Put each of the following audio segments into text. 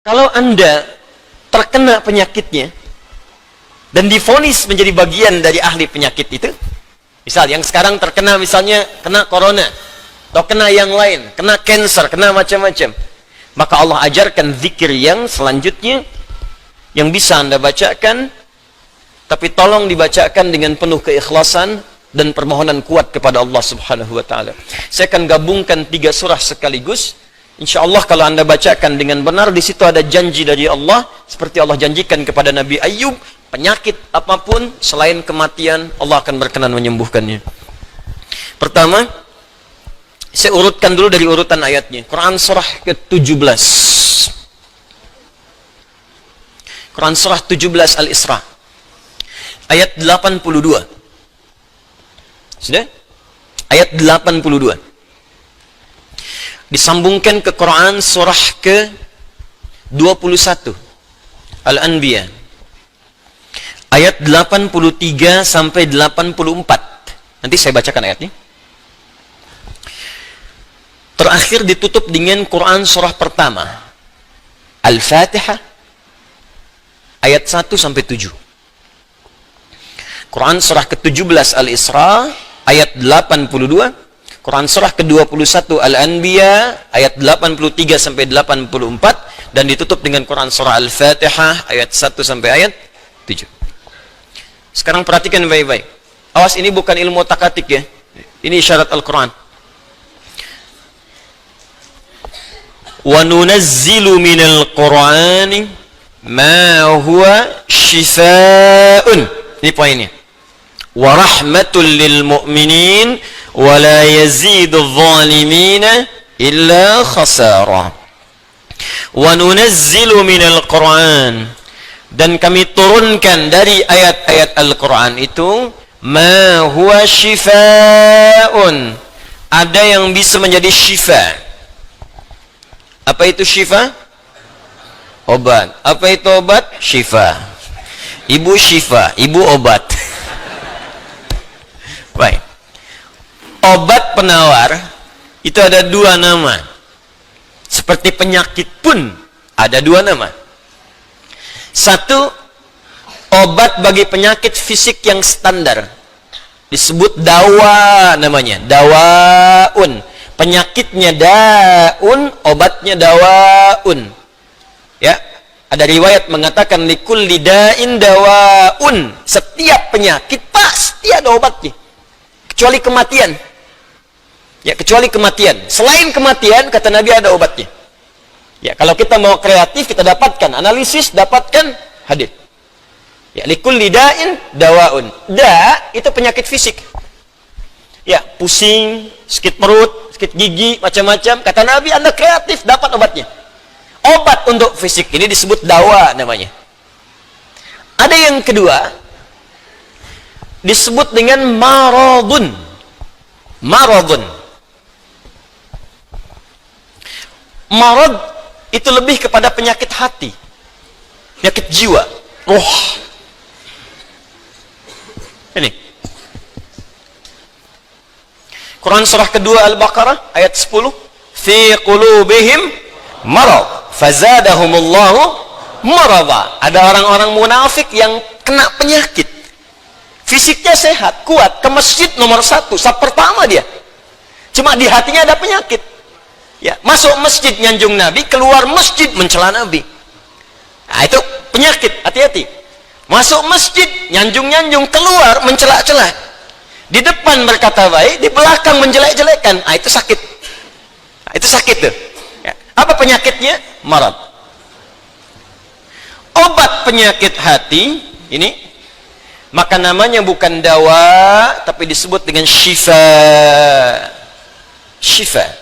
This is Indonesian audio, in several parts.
Kalau Anda terkena penyakitnya dan divonis menjadi bagian dari ahli penyakit itu, misal yang sekarang terkena misalnya kena corona atau kena yang lain, kena cancer, kena macam-macam, maka Allah ajarkan zikir yang selanjutnya yang bisa Anda bacakan, tapi tolong dibacakan dengan penuh keikhlasan dan permohonan kuat kepada Allah Subhanahu wa taala. Saya akan gabungkan 3 surah sekaligus. Insya Allah kalau Anda bacakan dengan benar, di situ ada janji dari Allah, seperti Allah janjikan kepada Nabi Ayub, penyakit apapun selain kematian, Allah akan berkenan menyembuhkannya. Pertama, saya urutkan dulu dari urutan ayatnya. Quran surah ke-17. Quran surah 17 Al-Isra. Ayat 82. Sudah? Ayat 82. Disambungkan ke Quran surah ke-21 Al-Anbiya ayat 83 sampai 84. Nanti saya bacakan ayatnya. Terakhir ditutup dengan Quran surah pertama Al-Fatihah ayat 1 sampai 7. Quran surah ke-17 Al-Isra ayat 82. Quran surah ke-21 Al-Anbiya ayat 83 sampai 84, dan ditutup dengan Quran surah Al-Fatihah ayat 1 sampai ayat 7. Sekarang perhatikan baik-baik. Awas, ini bukan ilmu otak-atik ya. Ini isyarat Al-Quran. Wa nunazzilu minal Qur'ani ma huwa shifaa'un. Ini poinnya. Wa rahmatul lil mu'minin wala yazidul zalimina illa khasara. Wa nunazzilu minal Qur'an, dan kami turunkan dari ayat-ayat Al-Quran itu ma huwa shifaa'un, ada yang bisa menjadi syifa. Apa itu syifa? Obat. Apa itu obat? Syifa. Ibu syifa, ibu obat. Baik. Obat penawar itu ada 2 nama. Seperti penyakit pun ada 2 nama. Satu, obat bagi penyakit fisik yang standar, disebut dawa namanya, dawaun. Penyakitnya daun, obatnya dawaun. Ya, ada riwayat mengatakan likulli da'in dawaun. Setiap penyakit pasti ada obatnya, kecuali kematian. Ya, kecuali kematian. Selain kematian, kata Nabi, ada obatnya. Ya, kalau kita mau kreatif, kita dapatkan analisis, dapatkan hadis. Ya, likulli da'in dawaun. Da itu penyakit fisik. Ya, pusing, sakit perut, sakit gigi, macam-macam. Kata Nabi, Anda kreatif, dapat obatnya. Obat untuk fisik ini disebut dawa namanya. Ada yang kedua, disebut dengan maradun. Maradun. Marad itu lebih kepada penyakit hati, penyakit jiwa, roh. Ini Quran surah kedua Al-Baqarah ayat 10, fi qulubihim marad fazadahumullahu marada. Ada orang-orang munafik yang kena penyakit, fisiknya sehat, kuat, ke masjid nomor 1, saf pertama dia, cuma di hatinya ada penyakit. Ya, masuk masjid nyanjung Nabi, keluar masjid mencela Nabi. Nah, itu penyakit, hati-hati. Masuk masjid nyanjung-nyanjung, keluar mencela-cela. Di depan berkata baik, di belakang menjelek-jelekan. Ah, itu sakit. Ah, itu sakit tuh. Ya. Apa penyakitnya? Marad. Obat penyakit hati ini, maka namanya bukan dawa, tapi disebut dengan syifa. Syifa.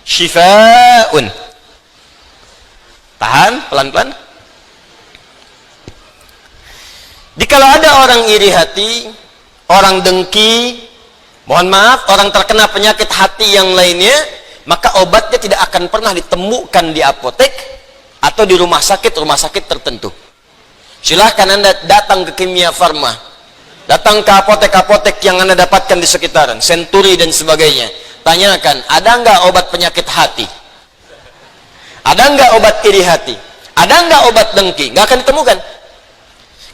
Syifaun. Tahan, pelan-pelan. Jikalau ada orang iri hati, orang dengki, mohon maaf, orang terkena penyakit hati yang lainnya, maka obatnya tidak akan pernah ditemukan di apotek atau di rumah sakit tertentu. Silahkan Anda datang ke Kimia Farma, datang ke apotek-apotek yang Anda dapatkan di sekitaran, Century dan sebagainya. Tanyakan, ada nggak obat penyakit hati? Ada nggak obat iri hati? Ada nggak obat dengki? Nggak akan ditemukan.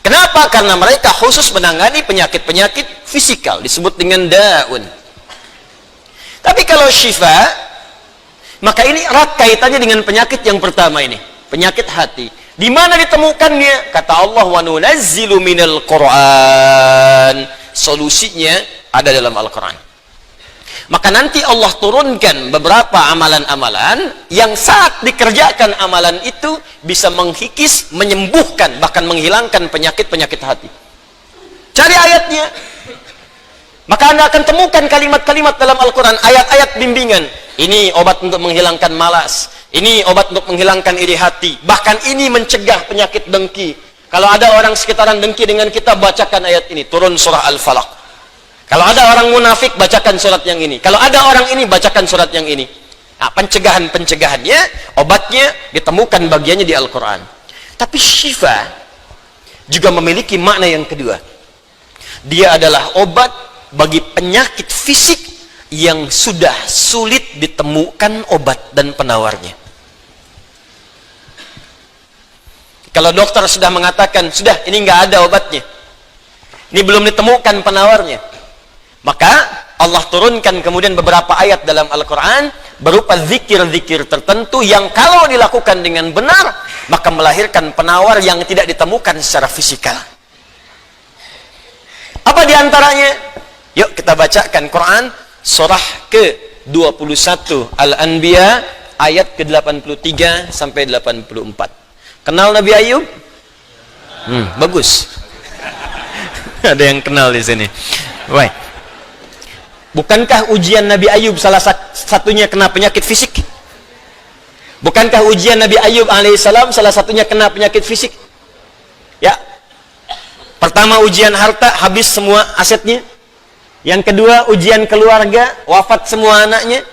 Kenapa? Karena mereka khusus menangani penyakit-penyakit fisikal, disebut dengan daun. Tapi kalau syifa, maka ini erat kaitannya dengan penyakit yang pertama ini, penyakit hati. Di mana ditemukannya? Kata Allah, wa nunazzilu minal Qur'an. Solusinya ada dalam Al-Quran. Maka nanti Allah turunkan beberapa amalan-amalan yang saat dikerjakan amalan itu bisa menghikis, menyembuhkan, bahkan menghilangkan penyakit-penyakit hati. Cari ayatnya. Maka Anda akan temukan kalimat-kalimat dalam Al-Quran, ayat-ayat bimbingan. Ini obat untuk menghilangkan malas. Ini obat untuk menghilangkan iri hati. Bahkan ini mencegah penyakit dengki. Kalau ada orang sekitaran dengki dengan kita, bacakan ayat ini. Turun surah Al-Falaq. Kalau ada orang munafik, bacakan surat yang ini. Kalau ada orang ini, bacakan surat yang ini. Nah, pencegahan-pencegahannya, obatnya ditemukan bagiannya di Al-Quran. Tapi syifa juga memiliki makna yang kedua. Dia adalah obat bagi penyakit fisik yang sudah sulit ditemukan obat dan penawarnya. Kalau dokter sudah mengatakan, sudah ini nggak ada obatnya, ini belum ditemukan penawarnya, maka Allah turunkan kemudian beberapa ayat dalam Al-Quran berupa zikir-zikir tertentu yang kalau dilakukan dengan benar, maka melahirkan penawar yang tidak ditemukan secara fisikal. Apa diantaranya? Yuk kita bacakan Quran surah ke-21 Al-Anbiya ayat ke-83 sampai 84. Kenal Nabi Ayub? Bagus. Ada yang kenal di sini. Baik. Bukankah ujian Nabi Ayub salah satunya kena penyakit fisik? Bukankah ujian Nabi Ayub alaihissalam salah satunya kena penyakit fisik? Ya. Pertama ujian harta, habis semua asetnya. Yang kedua ujian keluarga, wafat semua anaknya.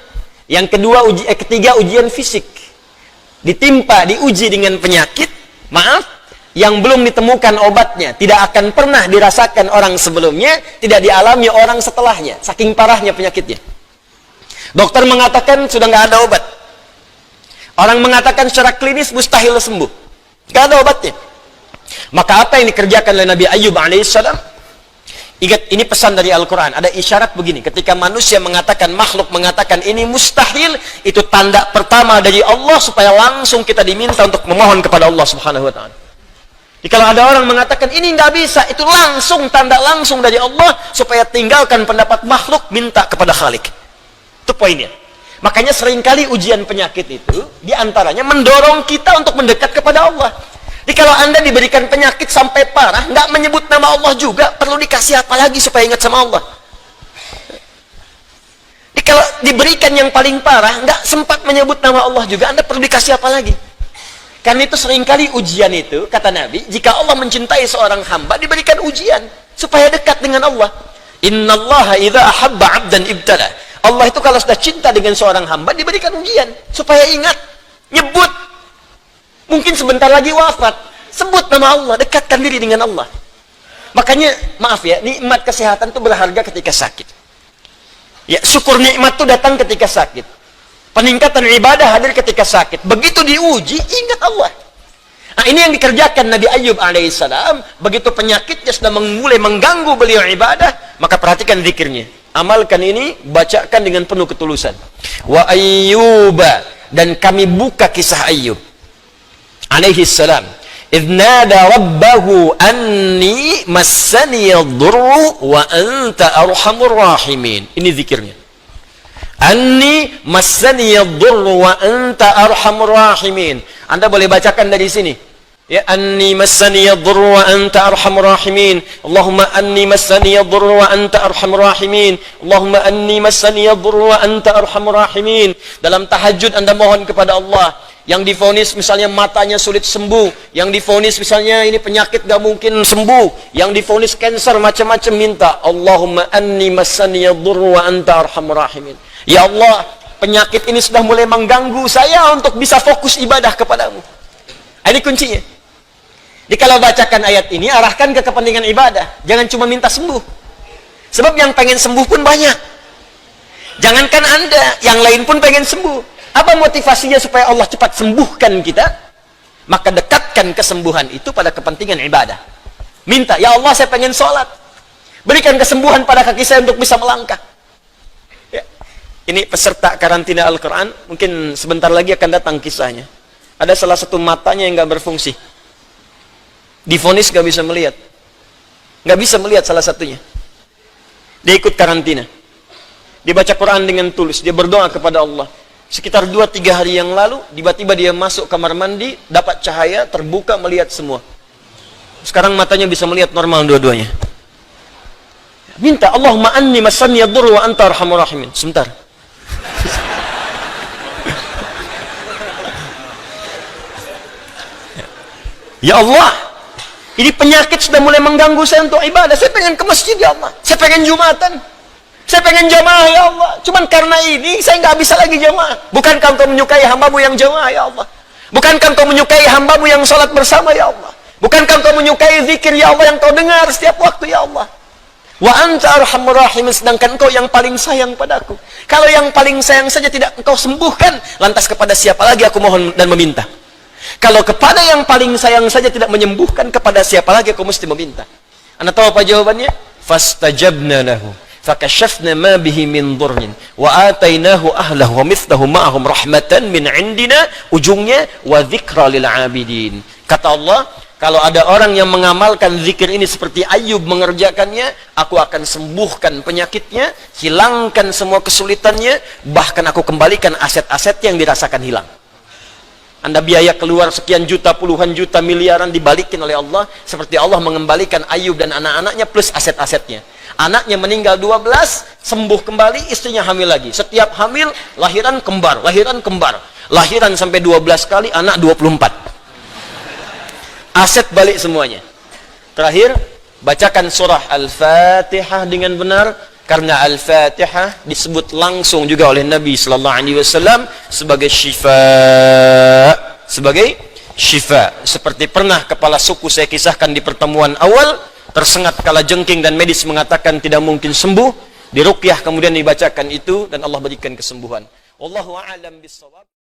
Yang kedua ketiga ujian fisik. Ditimpa, diuji dengan penyakit, maaf, yang belum ditemukan obatnya, tidak akan pernah dirasakan orang sebelumnya, tidak dialami orang setelahnya, saking parahnya penyakitnya. Dokter mengatakan sudah nggak ada obat. Orang mengatakan secara klinis mustahil sembuh, nggak ada obatnya. Maka apa yang dikerjakan oleh Nabi Ayub alaihissalam? Ingat, ini pesan dari Al-Quran. Ada isyarat begini, ketika manusia mengatakan, makhluk mengatakan ini mustahil, itu tanda pertama dari Allah supaya langsung kita diminta untuk memohon kepada Allah subhanahu wa ta'ala. Jadi kalau ada orang mengatakan ini nggak bisa, itu langsung tanda langsung dari Allah supaya tinggalkan pendapat makhluk, minta kepada Khalik. Itu poinnya. Makanya seringkali ujian penyakit itu diantaranya mendorong kita untuk mendekat kepada Allah. Jadi kalau Anda diberikan penyakit sampai parah, nggak menyebut nama Allah juga, perlu dikasih apa lagi supaya ingat sama Allah? Jadi kalau diberikan yang paling parah, nggak sempat menyebut nama Allah juga, Anda perlu dikasih apa lagi? Karena itu seringkali ujian itu, kata Nabi, jika Allah mencintai seorang hamba, diberikan ujian supaya dekat dengan Allah. Innallaha idza ahabba 'abdan ibtala. Allah itu kalau sudah cinta dengan seorang hamba, diberikan ujian supaya ingat, nyebut. Mungkin sebentar lagi wafat, sebut nama Allah, dekatkan diri dengan Allah. Makanya, maaf ya, nikmat kesehatan itu berharga ketika sakit. Ya, syukur nikmat itu datang ketika sakit. Peningkatan ibadah hadir ketika sakit. Begitu diuji, ingat Allah. Nah, ini yang dikerjakan Nabi Ayub alaihissalam. Begitu penyakitnya sudah mulai mengganggu beliau ibadah, maka perhatikan zikirnya. Amalkan ini, bacakan dengan penuh ketulusan. Wa Ayyuba, dan kami buka kisah Ayub alaihissalam. Idnada rabbahu anni massani yadurru wa anta arhamur rahimin. Ini zikirnya. Anni massani yadurru wa anta arhamur rahimin. Anda boleh bacakan dari sini. Ya, anni massani yadurru wa anta arhamur rahimin. Allahumma anni massani yadurru wa anta arhamur rahimin. Allahumma anni massani yadurru wa anta arhamur rahimin. Dalam tahajud Anda mohon kepada Allah. Yang divonis misalnya matanya sulit sembuh, yang divonis misalnya ini penyakit gak mungkin sembuh, yang divonis cancer macam-macam, minta Allahumma anni massani yadurru wa anta arhamur rahimin. Ya Allah, penyakit ini sudah mulai mengganggu saya untuk bisa fokus ibadah kepadamu. Ini kuncinya. Jadi kalau bacakan ayat ini, arahkan ke kepentingan ibadah. Jangan cuma minta sembuh. Sebab yang pengen sembuh pun banyak. Jangankan Anda, yang lain pun pengen sembuh. Apa motivasinya supaya Allah cepat sembuhkan kita? Maka dekatkan kesembuhan itu pada kepentingan ibadah. Minta, ya Allah saya pengen sholat. Berikan kesembuhan pada kaki saya untuk bisa melangkah. Ya. Ini peserta karantina Al-Quran, mungkin sebentar lagi akan datang kisahnya. Ada salah satu matanya yang nggak berfungsi. Divonis nggak bisa melihat. Nggak bisa melihat salah satunya. Dia ikut karantina. Dia baca Quran dengan tulus, dia berdoa kepada Allah. Sekitar 2-3 hari yang lalu, tiba-tiba dia masuk kamar mandi, dapat cahaya, terbuka, melihat semua. Sekarang matanya bisa melihat normal dua-duanya. Minta, Allahumma anni masanni yadur wa anta arhamur rahimin. Sebentar. Ya Allah, ini penyakit sudah mulai mengganggu saya untuk ibadah. Saya pengen ke masjid ya Allah. Saya pengen Jumatan. Saya pengen jamaah ya Allah. Cuman karena ini saya nggak bisa lagi jamaah. Bukankah engkau menyukai hambamu yang jamaah ya Allah? Bukankah engkau menyukai hambamu yang sholat bersama ya Allah? Bukankah engkau menyukai zikir ya Allah yang kau dengar setiap waktu ya Allah? Wa anta arhamur rahimin, sedangkan engkau yang paling sayang padaku. Kalau yang paling sayang saja tidak engkau sembuhkan, lantas kepada siapa lagi aku mohon dan meminta? Kalau kepada yang paling sayang saja tidak menyembuhkan, kepada siapa lagi aku mesti meminta? Anda tahu apa jawabannya? Fastajabna lahu fakashafna ma bihi min dhurrin wa atainahu ahlahu wa mithlahu ma'ahum rahmatan min indina, ujungnya wa dzikra lil abidin. Kata Allah, kalau ada orang yang mengamalkan zikir ini seperti Ayub mengerjakannya, aku akan sembuhkan penyakitnya, hilangkan semua kesulitannya, bahkan aku kembalikan aset-aset yang dirasakan hilang. Anda biaya keluar sekian juta, puluhan juta, miliaran dibalikin oleh Allah, seperti Allah mengembalikan Ayub dan anak-anaknya plus aset-asetnya. Anaknya meninggal 12, sembuh kembali, istrinya hamil lagi. Setiap hamil, lahiran kembar, lahiran kembar. Lahiran sampai 12 kali, anak 24. Aset balik semuanya. Terakhir, bacakan surah Al-Fatihah dengan benar, karena Al-Fatihah disebut langsung juga oleh Nabi sallallahu alaihi wasallam sebagai syifa, sebagai syifa. Seperti pernah kepala suku saya kisahkan di pertemuan awal, tersengat kala jengking dan medis mengatakan tidak mungkin sembuh, diruqyah kemudian dibacakan itu dan Allah berikan kesembuhan. Wallahu a'lam bishawab.